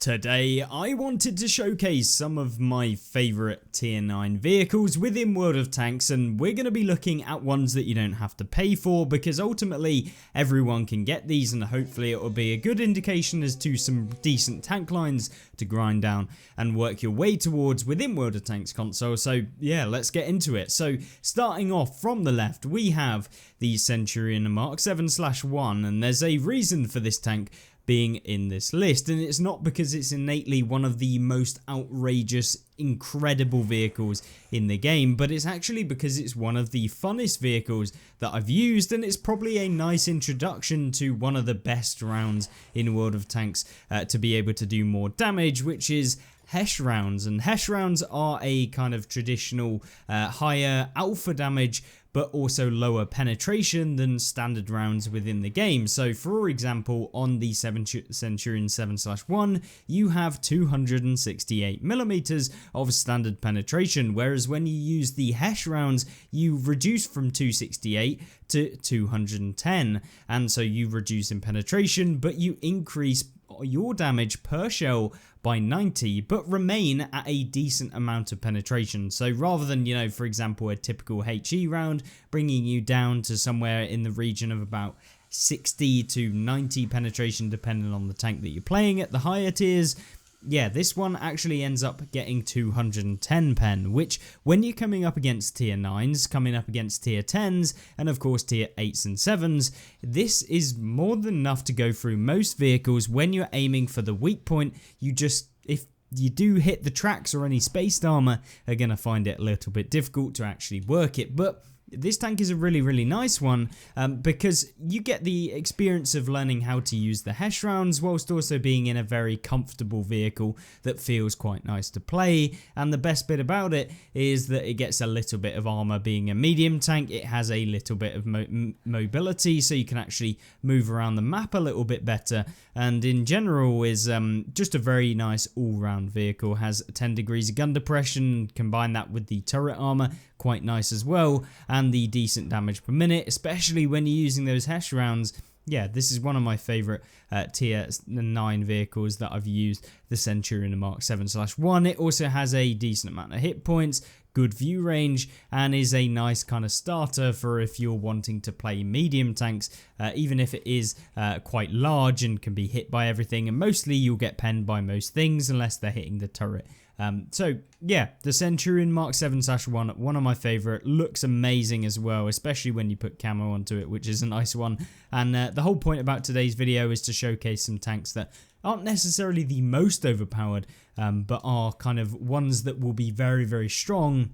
Today, I wanted to showcase some of my favourite tier 9 vehicles within World of Tanks, and we're going to be looking at ones that you don't have to pay for, because ultimately everyone can get these, and hopefully it will be a good indication as to some decent tank lines to grind down and work your way towards within World of Tanks console. So yeah, let's get into it. So starting off from the left, we have the Centurion Mark 7/1, and there's a reason for this tank being in this list, and it's not because it's innately one of the most outrageous, incredible vehicles in the game, but it's actually because it's one of the funnest vehicles that I've used, and it's probably a nice introduction to one of the best rounds in World of Tanks to be able to do more damage, which is Hesh rounds. And Hesh rounds are a kind of traditional higher alpha damage but also lower penetration than standard rounds within the game. So for example, on the Centurion 7/1, you have 268mm of standard penetration, whereas when you use the Hesh rounds, you reduce from 268 to 210, and so you reduce in penetration, but you increase your damage per shell by 90, but remain at a decent amount of penetration. So rather than, you know, for example, a typical HE round bringing you down to somewhere in the region of about 60 to 90 penetration depending on the tank that you're playing at the higher tiers, yeah, this one actually ends up getting 210 pen, which when you're coming up against tier 9s, coming up against tier 10s, and of course tier 8s and 7s, this is more than enough to go through most vehicles. When you're aiming for the weak point, if you do hit the tracks or any spaced armor, are going to find it a little bit difficult to actually work it. But this tank is a really nice one because you get the experience of learning how to use the Hesh rounds whilst also being in a very comfortable vehicle that feels quite nice to play. And the best bit about it is that it gets a little bit of armor. Being a medium tank, it has a little bit of mobility, so you can actually move around the map a little bit better, and in general is just a very nice all-round vehicle. Has 10 degrees of gun depression, combine that with the turret armor, quite nice as well, and the decent damage per minute, especially when you're using those Hesh rounds. Yeah, this is one of my favourite tier 9 vehicles that I've used, the Centurion Mark 7/1. It also has a decent amount of hit points, good view range, and is a nice kind of starter for if you're wanting to play medium tanks, even if it is quite large and can be hit by everything, and mostly you'll get penned by most things unless they're hitting the turret. So yeah, the Centurion Mark 7/1, one of my favourite, looks amazing as well, especially when you put camo onto it, which is a nice one. And the whole point about today's video is to showcase some tanks that aren't necessarily the most overpowered, but are kind of ones that will be very strong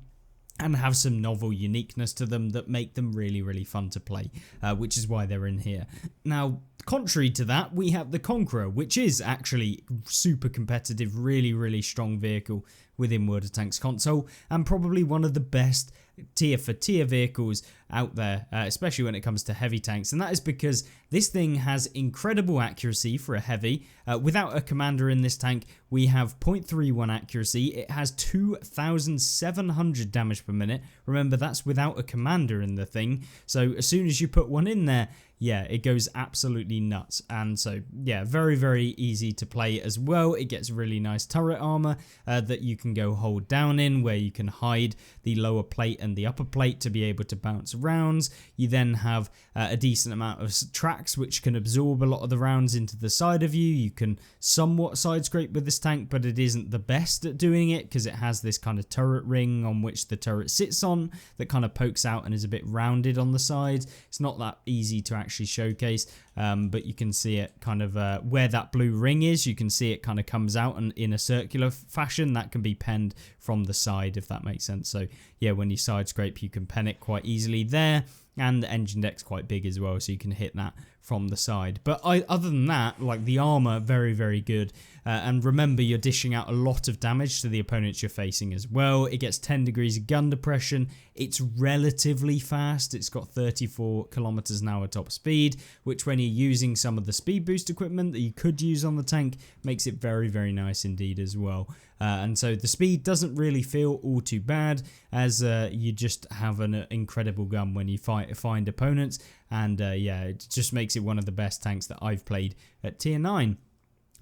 and have some novel uniqueness to them that make them really fun to play, which is why they're in here. Now, contrary to that, we have the Conqueror, which is actually super competitive, really strong vehicle within World of Tanks console, and probably one of the best tier for tier vehicles out there, especially when it comes to heavy tanks. And that is because this thing has incredible accuracy for a heavy. Without a commander in this tank, we have 0.31 accuracy. It has 2,700 damage per minute. Remember, that's without a commander in the thing. So as soon as you put one in there, yeah, it goes absolutely nuts. And so yeah, very easy to play as well. It gets really nice turret armor that you can go hold down in, where you can hide the lower plate and the upper plate to be able to bounce rounds. You then have a decent amount of tracks which can absorb a lot of the rounds into the side of you. You can somewhat side scrape with this tank, but it isn't the best at doing it because it has this kind of turret ring on which the turret sits on that kind of pokes out and is a bit rounded on the sides. It's not that easy to actually showcase, but you can see it kind of where that blue ring is. You can see it kind of comes out and in a circular fashion that can be penned from the side, if that makes sense. So yeah, when you side scrape, you can pen it quite easily there. And the engine deck's quite big as well, so you can hit that from the side. But other than that, like the armor, very good. And remember, you're dishing out a lot of damage to the opponents you're facing as well. It gets 10 degrees of gun depression. It's relatively fast. It's got 34 kilometers an hour top speed, which when you're using some of the speed boost equipment that you could use on the tank, makes it very nice indeed as well. And so the speed doesn't really feel all too bad, as you just have an incredible gun when you find opponents. And yeah, it just makes it one of the best tanks that I've played at tier 9.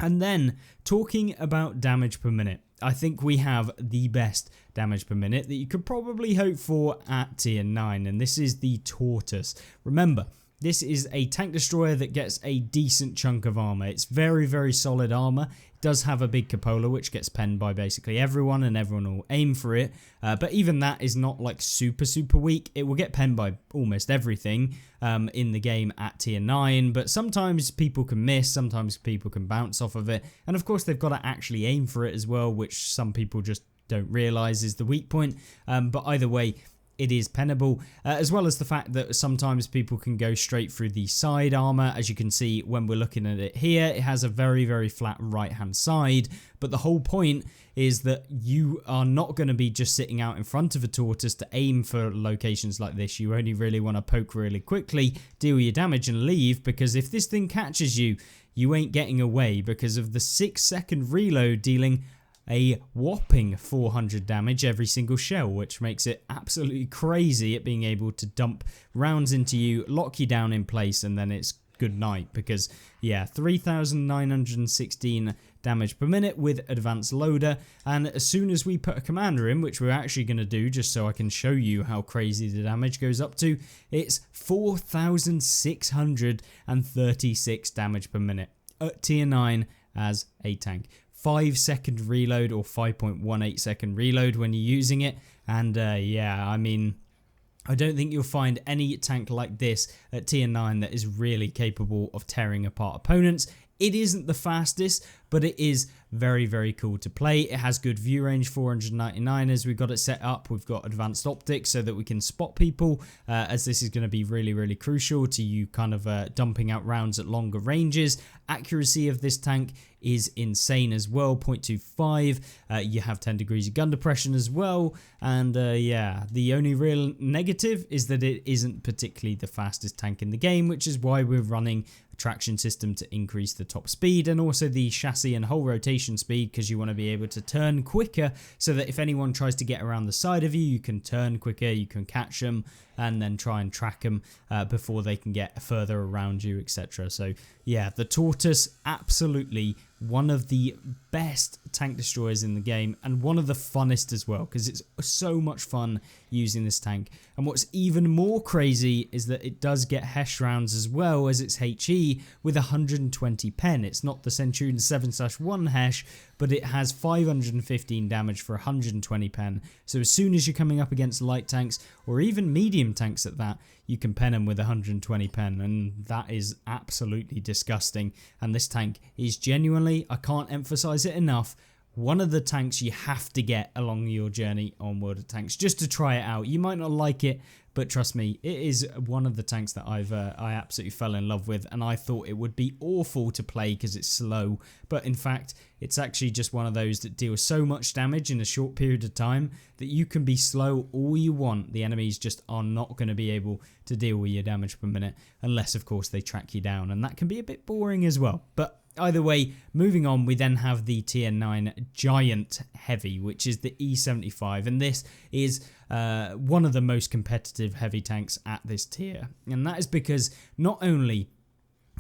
And then talking about damage per minute, I think we have the best damage per minute that you could probably hope for at tier 9, and this is the Tortoise. Remember, this is a tank destroyer that gets a decent chunk of armor. It's very, very solid armor. It does have a big cupola, which gets penned by basically everyone, and everyone will aim for it. But even that is not like super, super weak. It will get penned by almost everything in the game at tier 9. But sometimes people can miss, sometimes people can bounce off of it. And of course, they've got to actually aim for it as well, which some people just don't realize is the weak point. But either way, it is pennable, as well as the fact that sometimes people can go straight through the side armor. As you can see when we're looking at it here, it has a very, very flat right hand side, but the whole point is that you are not going to be just sitting out in front of a Tortoise to aim for locations like this. You only really want to poke really quickly, deal your damage and leave, because if this thing catches you, you ain't getting away because of the 6-second reload dealing a whopping 400 damage every single shell, which makes it absolutely crazy at being able to dump rounds into you, lock you down in place, and then it's good night. Because yeah, 3,916 damage per minute with advanced loader, and as soon as we put a commander in, which we're actually going to do just so I can show you how crazy the damage goes up to, it's 4,636 damage per minute at tier 9 as a tank. 5-second reload or 5.18 second reload when you're using it, and yeah, I mean, I don't think you'll find any tank like this at tier 9 that is really capable of tearing apart opponents. It isn't the fastest, but it is very, very cool to play. It has good view range, 499 as we've got it set up. We've got advanced optics so that we can spot people, as this is going to be really, really crucial to you kind of dumping out rounds at longer ranges. Accuracy of this tank is insane as well, 0.25. You have 10 degrees of gun depression as well, and yeah, the only real negative is that it isn't particularly the fastest tank in the game, which is why we're running a traction system to increase the top speed and also the chassis and whole rotation speed, because you want to be able to turn quicker so that if anyone tries to get around the side of you, you can turn quicker, you can catch them and then try and track them before they can get further around you, etc. So yeah, the Tortoise, absolutely one of the best tank destroyers in the game, and one of the funnest as well, because it's so much fun using this tank. And what's even more crazy is that it does get Hesh rounds as well as its HE with 120 pen. It's not the Centurion 7/1 Hesh, but it has 515 damage for 120 pen. So as soon as you're coming up against light tanks, or even medium tanks at that, you can pen them with 120 pen, and that is absolutely disgusting. And this tank is genuinely, I can't emphasize it enough, one of the tanks you have to get along your journey on World of Tanks just to try it out. You might not like it, but trust me, it is one of the tanks that I absolutely fell in love with, and I thought it would be awful to play because it's slow, but in fact it's actually just one of those that deals so much damage in a short period of time that you can be slow all you want. The enemies just are not going to be able to deal with your damage per minute unless of course they track you down, and that can be a bit boring as well. But either way, moving on, we then have the tier 9 Giant Heavy, which is the E75, and this is one of the most competitive heavy tanks at this tier. And that is because not only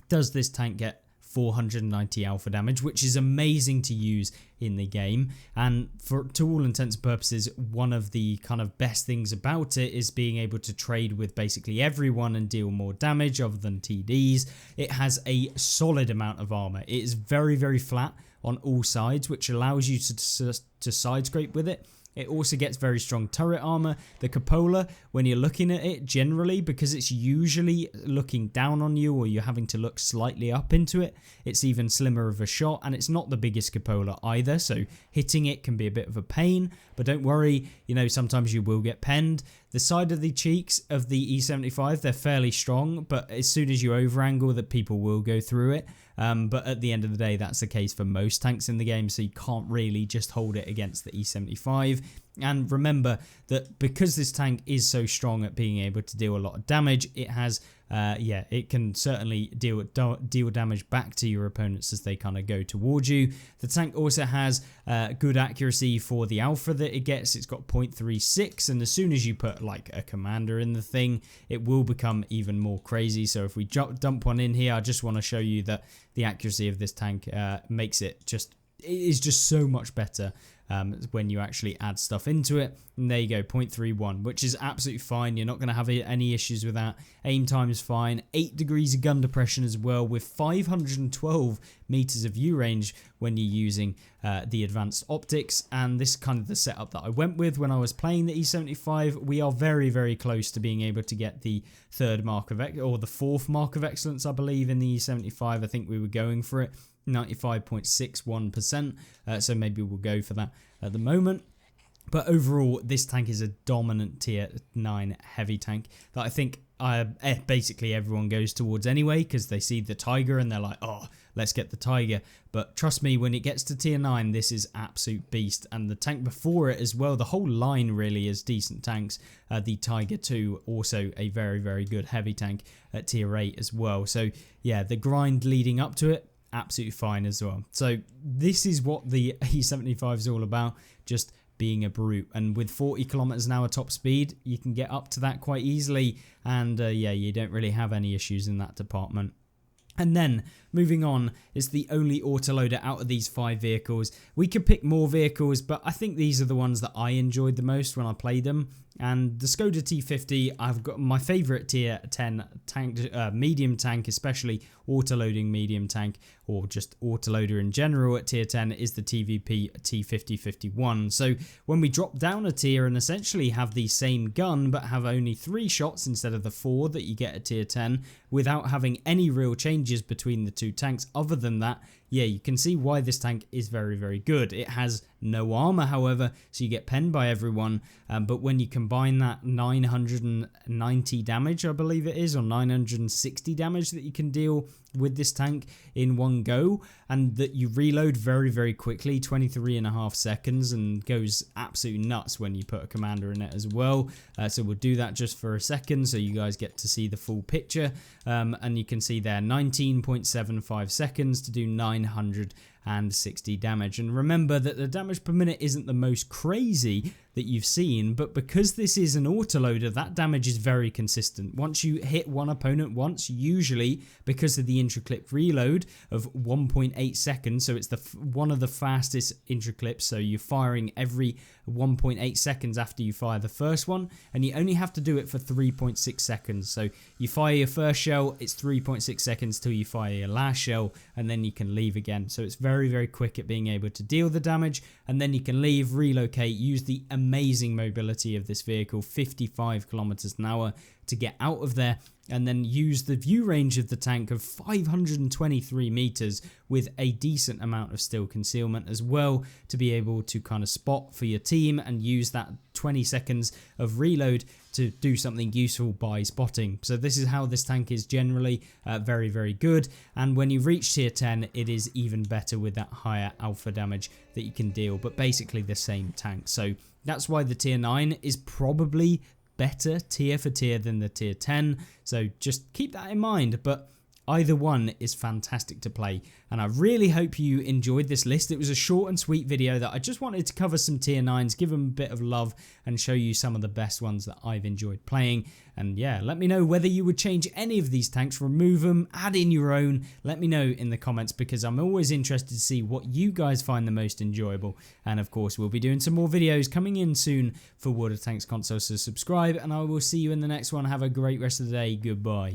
does this tank get 490 alpha damage, which is amazing to use in the game, and to all intents and purposes, one of the kind of best things about it is being able to trade with basically everyone and deal more damage other than TDs. It has a solid amount of armor. It is very, very flat on all sides, which allows you to side scrape with it. It also gets very strong turret armor. The cupola, when you're looking at it generally, because it's usually looking down on you or you're having to look slightly up into it, it's even slimmer of a shot, and it's not the biggest cupola either, so hitting it can be a bit of a pain, but don't worry, you know, sometimes you will get penned. The side of the cheeks of the E75, they're fairly strong, but as soon as you over angle, that people will go through it. But at the end of the day, that's the case for most tanks in the game, so you can't really just hold it against the E75. And remember that because this tank is so strong at being able to deal a lot of damage, it has yeah, it can certainly deal damage back to your opponents as they kind of go towards you. The tank also has good accuracy for the alpha that it gets. It's got 0.36, and as soon as you put like a commander in the thing, it will become even more crazy. So if we dump one in here, I just want to show you that the accuracy of this tank makes it is just so much better when you actually add stuff into it. And there you go, 0.31, which is absolutely fine. You're not going to have any issues with that. Aim time is fine. 8 degrees of gun depression as well, with 512 meters of view range when you're using the advanced optics. And this is kind of the setup that I went with when I was playing the E75. We are very, very close to being able to get the third mark of or the fourth mark of excellence, I believe, in the E75. I think we were going for it. 95.61%, so maybe we'll go for that at the moment. But overall, this tank is a dominant tier 9 heavy tank that I think basically everyone goes towards anyway, because they see the Tiger and they're like, oh, let's get the Tiger. But trust me, when it gets to tier 9, this is absolute beast. And the tank before it as well, the whole line really is decent tanks. The Tiger 2, also a very, very good heavy tank at tier 8 as well. So yeah, the grind leading up to it, absolutely fine as well. So this is what the E75 is all about, just being a brute. And with 40 kilometers an hour top speed, you can get up to that quite easily. And yeah, you don't really have any issues in that department. And then moving on, it's the only autoloader out of these 5 vehicles. We could pick more vehicles, but I think these are the ones that I enjoyed the most when I played them. And the Skoda T50, I've got my favorite tier 10 tank, medium tank, especially autoloading medium tank, or just autoloader in general at tier 10, is the TVP T5051. So when we drop down a tier and essentially have the same gun but have only 3 shots instead of the 4 that you get at tier 10, without having any real changes between the 2 tanks other than that, yeah, you can see why this tank is very, very good. It has no armor, however, so you get penned by everyone. But when you combine that 990 damage, I believe it is, or 960 damage that you can deal with this tank in one go, and that you reload very, very quickly, 23.5 seconds, and goes absolutely nuts when you put a commander in it as well. So we'll do that just for a second so you guys get to see the full picture. And you can see there 19.75 seconds to do 960 damage. And remember that the damage per minute isn't the most crazy that you've seen, but because this is an autoloader, that damage is very consistent. Once you hit one opponent once, usually because of the intraclip reload of 1.8 seconds, so it's one of the fastest intraclips, so you're firing every 1.8 seconds after you fire the first one, and you only have to do it for 3.6 seconds. So you fire your first shell, it's 3.6 seconds till you fire your last shell, and then you can leave again. So it's very, very quick at being able to deal the damage, and then you can leave, relocate, use the amazing mobility of this vehicle, 55 kilometers an hour to get out of there, and then use the view range of the tank of 523 meters with a decent amount of still concealment as well to be able to kind of spot for your team and use that 20 seconds of reload to do something useful by spotting. So this is how this tank is generally very, very good. And when you reach tier 10, it is even better with that higher alpha damage that you can deal, but basically the same tank. So that's why the tier 9 is probably better tier for tier than the tier 10, so just keep that in mind. But either one is fantastic to play, and I really hope you enjoyed this list. It was a short and sweet video that I just wanted to cover some tier 9s, give them a bit of love, and show you some of the best ones that I've enjoyed playing. And yeah, let me know whether you would change any of these tanks, remove them, add in your own. Let me know in the comments, because I'm always interested to see what you guys find the most enjoyable. And of course, we'll be doing some more videos coming in soon for World of Tanks console, so subscribe, and I will see you in the next one. Have a great rest of the day. Goodbye.